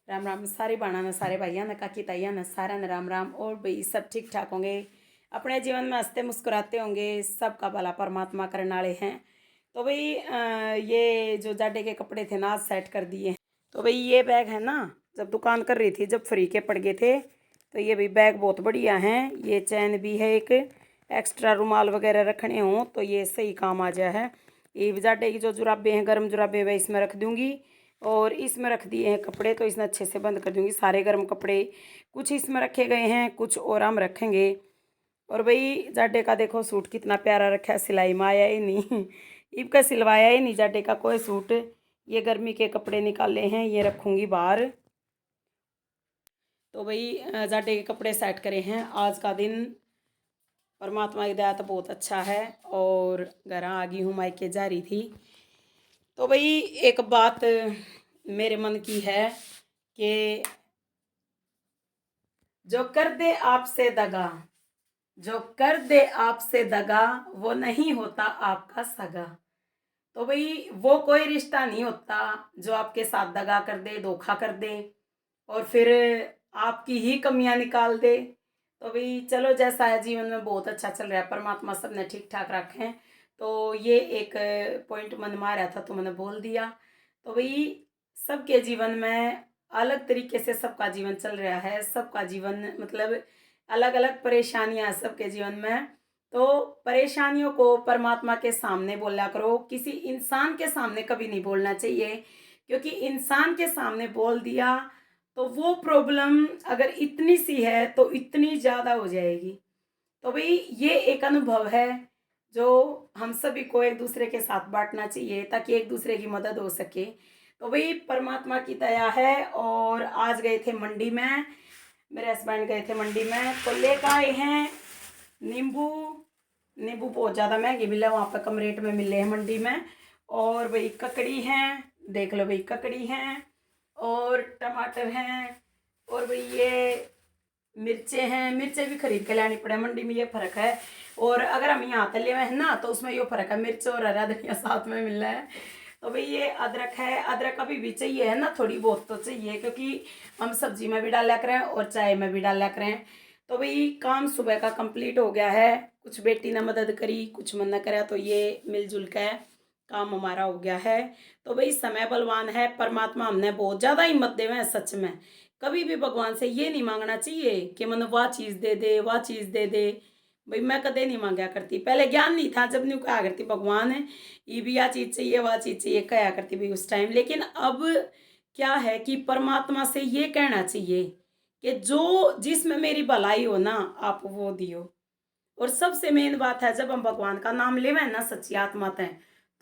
राम राम सारे बाणा ने सारे भाइयों ने काकी ताइया ने सारा ने राम राम। और भाई सब ठीक ठाक होंगे, अपने जीवन में हंसते मुस्कुराते होंगे, सबका भला परमात्मा करने वाले हैं। तो भाई ये जो जाडे के कपड़े थे ना आज सेट कर दिए। तो भाई ये बैग है ना, जब दुकान कर रही थी जब फ्री के पड़ गए थे, तो ये भाई बैग बहुत बढ़िया हैं। ये चैन भी है, एक एक्स्ट्रा रुमाल वगैरह रखने हों तो ये सही काम आ जाए है। ये जाडे की जो जुराबे हैं, गर्म जुराबे, वह इसमें रख दूंगी। और इसमें रख दिए हैं कपड़े, तो इसमें अच्छे से बंद कर दूंगी सारे गर्म कपड़े। कुछ इसमें रखे गए हैं, कुछ और हम रखेंगे। और भाई जाडे का देखो सूट कितना प्यारा रखा है, सिलाई में आया ही नहीं इनका सिलवाया ही नहीं जाडे का कोई सूट। ये गर्मी के कपड़े निकाले हैं, ये रखूँगी बाहर। तो भाई जाडे के कपड़े सेट करे हैं। आज का दिन परमात्मा की दया तो बहुत अच्छा है। और घर आ गई हूँ, मायके जा रही थी। तो भाई एक बात मेरे मन की है कि जो कर दे आपसे दगा, जो कर दे आपसे दगा, वो नहीं होता आपका सगा। तो भाई वो कोई रिश्ता नहीं होता जो आपके साथ दगा कर दे, धोखा कर दे और फिर आपकी ही कमियां निकाल दे। तो भाई चलो, जैसा है जीवन में बहुत अच्छा चल रहा है, परमात्मा सबने ठीक ठाक रखें। तो ये एक पॉइंट मन में आ रहा था तो मैंने बोल दिया। तो भाई सबके जीवन में अलग तरीके से सबका जीवन चल रहा है, सबका जीवन मतलब अलग अलग परेशानियां हैं सबके जीवन में। तो परेशानियों को परमात्मा के सामने बोला करो, किसी इंसान के सामने कभी नहीं बोलना चाहिए। क्योंकि इंसान के सामने बोल दिया तो वो प्रॉब्लम अगर इतनी सी है तो इतनी ज़्यादा हो जाएगी। तो भाई ये एक अनुभव है जो हम सभी को एक दूसरे के साथ बांटना चाहिए ताकि एक दूसरे की मदद हो सके। तो भाई परमात्मा की दया है। और आज गए थे मंडी में, मेरे हस्बैंड गए थे मंडी में, तो लेकर आए हैं नींबू। नींबू बहुत ज़्यादा महंगे मिले वहाँ पर, कम रेट में मिले हैं मंडी में। और भाई ककड़ी हैं, देख लो भाई ककड़ी हैं, और टमाटर हैं, और भाई ये मिर्चे हैं। मिर्चे भी खरीद के लानी पड़े मंडी में, ये फर्क है। और अगर हम यहाँ तले में है ना तो उसमें ये फर्क है, मिर्च और हरा धनिया साथ में मिल रहा है। तो भाई ये अदरक है, अदरक अभी भी चाहिए है ना, थोड़ी बहुत तो चाहिए क्योंकि हम सब्जी में भी डाला करें और चाय में भी डाला करें। तो भाई काम सुबह का कंप्लीट हो गया है, कुछ बेटी ने मदद करी, कुछ मन न करा, तो ये मिलजुल के काम हमारा हो गया है। तो भाई समय बलवान है, परमात्मा हमने बहुत ज़्यादा हिम्मत देवे हैं सच में। कभी भी भगवान से ये नहीं मांगना चाहिए कि मन वाह चीज़ दे दे, वाह चीज़ दे दे। भाई मैं कदे नहीं मांगा करती, पहले ज्ञान नहीं था जब नहीं कहा करती भगवान है ये भी आ चीज़ चाहिए, वाह चीज़ चाहिए, कहा करती भाई उस टाइम। लेकिन अब क्या है कि परमात्मा से ये कहना चाहिए कि जो जिसमें मेरी भलाई हो ना आप वो दियो। और सबसे मेन बात है, जब हम भगवान का नाम लेवे ना सच्ची आत्मा ते,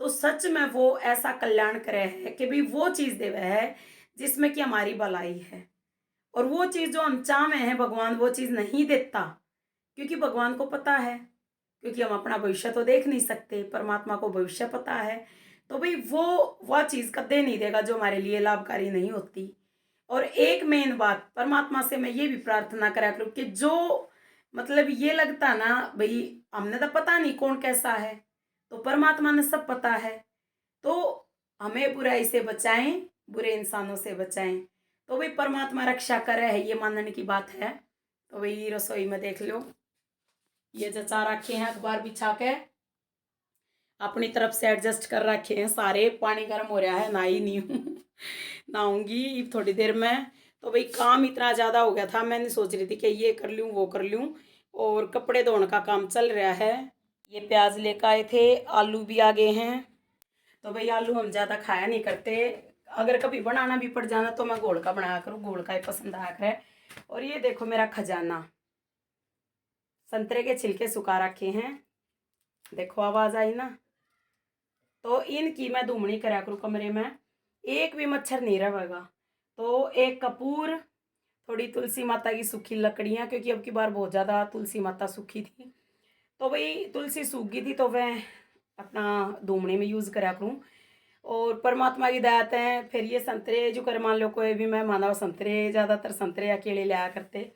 तो सच में वो ऐसा कल्याण करे है कि भी वो चीज़ देवे है जिसमें कि हमारी भलाई है। और वो चीज़ जो हम चाहे हैं भगवान वो चीज़ नहीं देता, क्योंकि भगवान को पता है, क्योंकि हम अपना भविष्य तो देख नहीं सकते, परमात्मा को भविष्य पता है। तो भाई वो वह चीज़ कदे नहीं देगा जो हमारे लिए लाभकारी नहीं होती। और एक मेन बात परमात्मा से मैं ये भी प्रार्थना करा करूँ कि जो मतलब ये लगता ना भाई हमने तो पता नहीं कौन कैसा है, तो परमात्मा ने सब पता है। तो हमें बुराई से बचाएं, बुरे इंसानों से बचाएं। तो भाई परमात्मा रक्षा करे है, ये मानने की बात है। तो भाई रसोई में देख लो, ये जचा रखे हैं अखबार बिछा के, अपनी तरफ से एडजस्ट कर रखे हैं सारे। पानी गर्म हो रहा है, नहाई नहीं हूँ नहाऊंगी थोड़ी देर में। तो भाई काम इतना ज़्यादा हो गया था, मैंने सोच रही थी कि ये कर लूँ वो कर लूँ, और कपड़े धोने का काम चल रहा है। ये प्याज लेकर आए थे, आलू भी आ गए हैं। तो भाई आलू हम ज़्यादा खाया नहीं करते, अगर कभी बनाना भी पड़ जाना तो मैं गोल का बनाया करूँ, गोल का ही पसंद आया करे। और ये देखो मेरा खजाना, संतरे के छिलके सुखा रखे हैं, देखो आवाज़ आई ना। तो इनकी मैं धूमनी करा करूँ कमरे में, एक भी मच्छर नहीं रहेगा। तो एक कपूर, थोड़ी तुलसी माता की सूखी लकड़ियाँ, क्योंकि अब की बार बहुत ज़्यादा तुलसी माता सूखी थी। तो भाई तुलसी सूख गई थी तो वह अपना धूमने में यूज़ करा करूँ। और परमात्मा की दया है फिर ये संतरे जो कर मान लो कोई भी मैं माना संतरे, ज़्यादातर संतरे या केले लिया करते।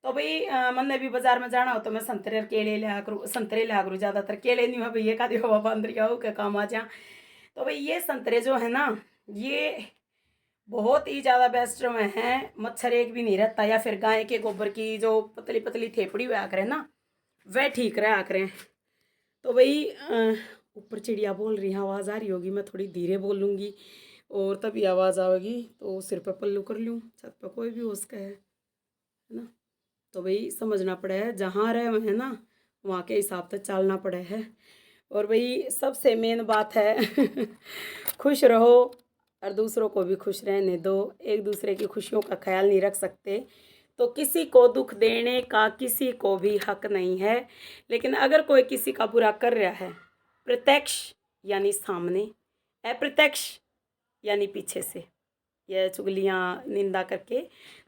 तो भाई मैंने भी बाजार में जाना हो तो मैं संतरे और केले लिया करूँ, संतरे लिया करूँ ज़्यादातर, केले नहीं हो भैया का दिया हवा बंद रहा हो क्या काम आ जा। तो भाई ये संतरे जो है ना, ये बहुत ही ज़्यादा बेस्ट में है, मच्छर एक भी नहीं रहता। या फिर गाय के गोबर की जो पतली पतली थेपड़ी हुआ करें ना, वह ठीक रहा करें। तो भाई ऊपर चिड़िया बोल रही हैं, आवाज़ आ रही होगी, मैं थोड़ी धीरे बोलूँगी और तभी आवाज़ आएगी। तो सिर पे पल्लू कर लूँ, छत पे कोई भी हो सका है ना। तो भाई समझना पड़ा है, जहाँ रहे हुए हैं ना वहाँ के हिसाब से चलना पड़ा है। और भाई सबसे मेन बात है खुश रहो और दूसरों को भी खुश रहने दो। एक दूसरे की खुशियों का ख्याल नहीं रख सकते तो किसी को दुख देने का किसी को भी हक नहीं है। लेकिन अगर कोई किसी का बुरा कर रहा है, प्रत्यक्ष यानी सामने, अप्रत्यक्ष यानी पीछे से, यह चुगलियाँ निंदा करके,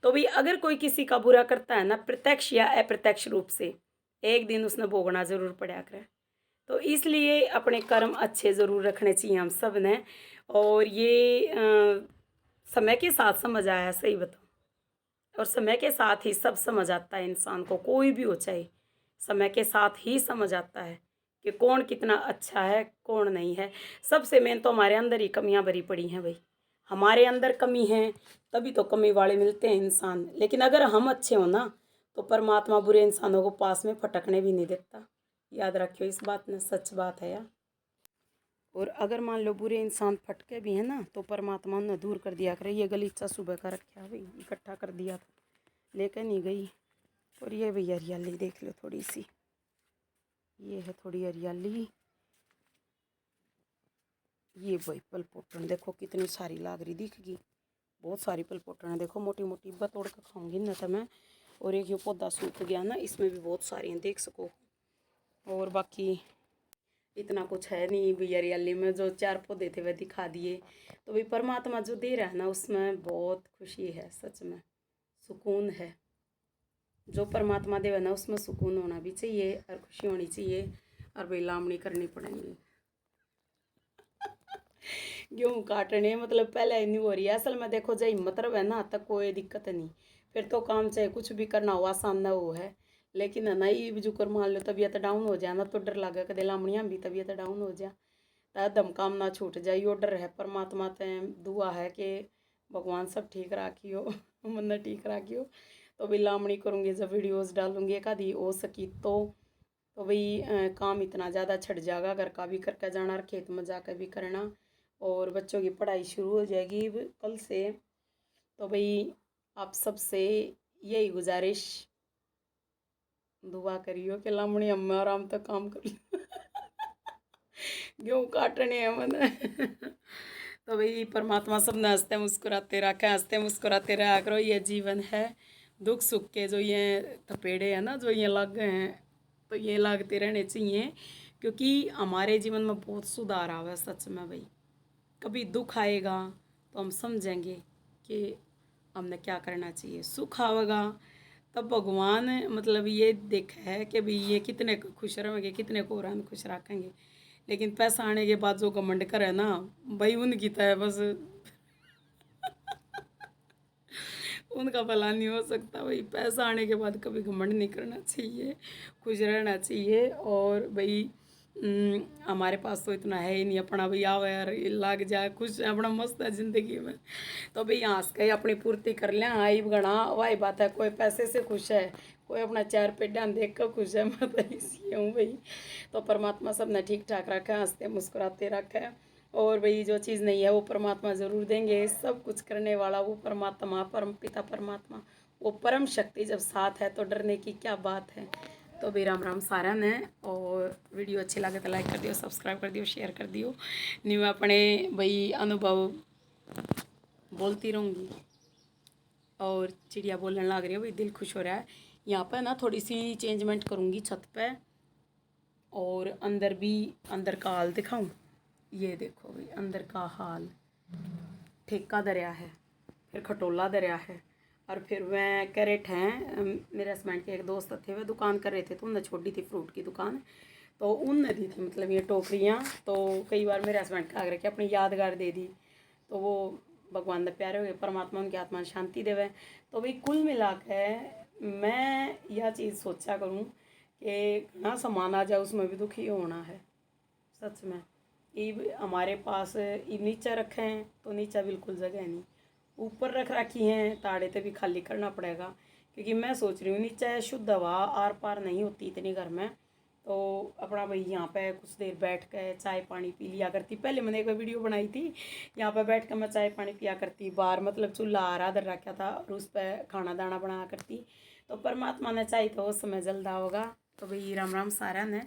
तो भाई अगर कोई किसी का बुरा करता है ना, प्रत्यक्ष या अप्रत्यक्ष रूप से, एक दिन उसने भोगना जरूर पड़ा करे। तो इसलिए अपने कर्म अच्छे ज़रूर रखने चाहिए हम सब ने। और ये समय के साथ समझ आया, सही बताऊँ, और समय के साथ ही सब समझ आता है। इंसान को कोई भी हो, चाहे समय के साथ ही समझ आता है कि कौन कितना अच्छा है कौन नहीं है। सबसे मेन तो हमारे अंदर ही कमियां भरी पड़ी हैं भाई। हमारे अंदर कमी है तभी तो कमी वाले मिलते हैं इंसान। लेकिन अगर हम अच्छे हो ना तो परमात्मा बुरे इंसानों को पास में फटकने भी नहीं देता। याद रखियो इस बात में, सच बात है यार। और अगर मान लो बुरे इंसान फटके भी हैं ना तो परमात्मा ने दूर कर दिया करे। ये गलीचा सुबह का रखा भाई, इकट्ठा कर दिया था, लेकर नहीं गई। और ये भैया हरियाली देख लो थोड़ी सी, ये है थोड़ी हरियाली। ये भाई पलपोटन देखो कितनी सारी लाग रही दिखेगी, बहुत सारी पलपोटन है देखो, मोटी मोटी बतोड़ कर खाऊंगी न तो मैं। और एक ये पौधा सूख गया ना, इसमें भी बहुत सारी हैं देख सको। और बाकी इतना कुछ है नहीं भैया हरियाली में, जो 4 पौधे थे वह दिखा दिए। तो भाई परमात्मा जो दे रहा है ना उसमें बहुत खुशी है, सच में सुकून है। जो परमात्मा देवे ना उसमें सुकून होना भी चाहिए और खुशी होनी चाहिए। और भाई लामड़ी करनी पड़ेगी गेहूँ काटने, मतलब पहले नहीं हो रही है असल में। देखो जय हिम्मत रहे ना तक कोई दिक्कत नहीं, फिर तो काम चाहे कुछ भी करना हो आसान ना हो है। लेकिन है ना ये भी जो कर मान लो तबीयत डाउन हो जाए ना तो डर लगे कदे लामड़ियाँ भी तबीयत डाउन हो जाए तो दम काम ना छूट जाए। यो डर है, परमात्मा ते दुआ है कि भगवान सब ठीक राखियो मन ठीक राखियो। तो भाई लामड़ी करूँगी, जब वीडियोज़ डालूँगी एक आधी हो सकी तो भाई काम इतना ज़्यादा छट जाएगा, घर का भी करके जाना और खेत में जाकर भी करना। और बच्चों की पढ़ाई शुरू हो जाएगी कल से। तो भाई आप सबसे यही गुजारिश, दुआ करियो कि लामड़ी अम्मा आराम तक काम कर गेहूँ काटने हैं मैंने तो भाई परमात्मा सबने हंसते मुस्कुराते रखे, हंसते मुस्कुराते रहा करो। ये जीवन है, दुख सुख के जो ये थपेड़े हैं ना जो ये लग गए हैं तो ये लगते रहने चाहिए। क्योंकि हमारे जीवन में बहुत सुधार आवा है सच में भाई। कभी दुख आएगा तो हम समझेंगे कि हमने क्या करना चाहिए। सुख आवेगा तब भगवान मतलब ये देखा है कि भाई ये कितने खुश रहेंगे, कितने को और खुश रखेंगे। लेकिन पैसा आने के बाद जो घमंड करे ना भाई उनकी तो है बस उनका भला नहीं हो सकता भाई। पैसा आने के बाद कभी घमंड नहीं करना चाहिए, खुश रहना चाहिए। और भाई हमारे पास तो इतना है ही नहीं अपना भाई आवे यार लग जाए खुश अपना मस्त है ज़िंदगी में। तो भाई हंस के अपनी पूर्ति कर लें, आई गणा वही बात है। कोई पैसे से खुश है, कोई अपना 4 पेटियां देख कर खुश है, मैं तो इसी हूँ भाई। तो परमात्मा सब ने ठीक ठाक रखा है, हंसते मुस्कुराते रखा है। और भाई जो चीज़ नहीं है वो परमात्मा ज़रूर देंगे। सब कुछ करने वाला वो परमात्मा, परम पिता परमात्मा, वो परम शक्ति जब साथ है तो डरने की क्या बात है। तो भाई राम राम सारा ने। और वीडियो अच्छी लगे तो लाइक कर दियो, सब्सक्राइब कर दियो, शेयर कर दियो। नहीं मैं अपने भाई अनुभव बोलती रहूँगी। और चिड़िया बोलने लग रही है भाई, दिल खुश हो रहा है। यहाँ पर ना थोड़ी सी चेंजमेंट करूँगी छत पे। और अंदर भी, अंदर का हाल दिखाऊँ, ये देखो भाई अंदर का हाल। ठेका दरिया है, फिर खटोला दरिया है, और फिर वह कैरेट हैं। मेरे हस्बैंड के एक दोस्त थे, वह दुकान कर रहे थे तो उनने छोड़ी थी फ्रूट की दुकान, तो उनने दी थी मतलब ये टोकरियाँ। तो कई बार मेरे हस्बैंड का आग्रह कि अपनी यादगार दे दी, तो वो भगवान ने प्यारे हो गए, परमात्मा उनकी आत्मा शांति देवे। तो भाई कुल मिला के मैं यह चीज़ सोचा करूँ कि ना सामान आ जाए उसमें भी दुखी होना है सच में। ये हमारे पास ये नीचा रखे हैं तो नीचा बिल्कुल जगह नहीं, ऊपर रख रखी हैं, ताड़े तो भी खाली करना पड़ेगा, क्योंकि मैं सोच रही हूँ नीचे शुद्ध हवा आर पार नहीं होती इतनी घर में। तो अपना भाई यहाँ पे कुछ देर बैठ कर चाय पानी पी लिया करती। पहले मैंने एक वीडियो बनाई थी, यहाँ पे बैठ कर मैं चाय पानी पिया करती, बाहर मतलब चूल्हा आरा धर रखा था और उस पर खाना दाना बनाया करती। तो परमात्मा ने चाहे तो उस समय जल्दा होगा। तो भाई राम राम सारा ने।